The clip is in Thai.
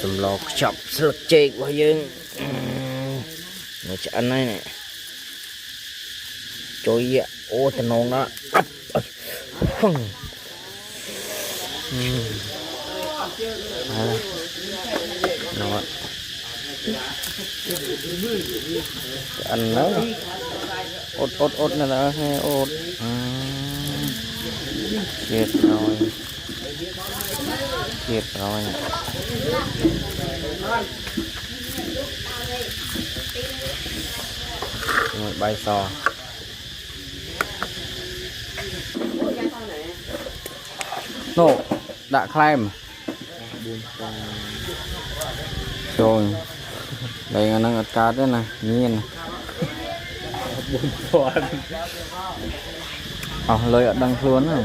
สำลอกจับสลักเจกว่ายังนี่จะอันไหนเนี่ยโจยอ่ะโอ้แต่นองนะอัดนอนอันนั้นอดนั่นแหละให้อดเจ็ดร้อยmột bài sò nổ đã climb rồi đây là năng cá đấy này nhìn lời ở đằng luôn này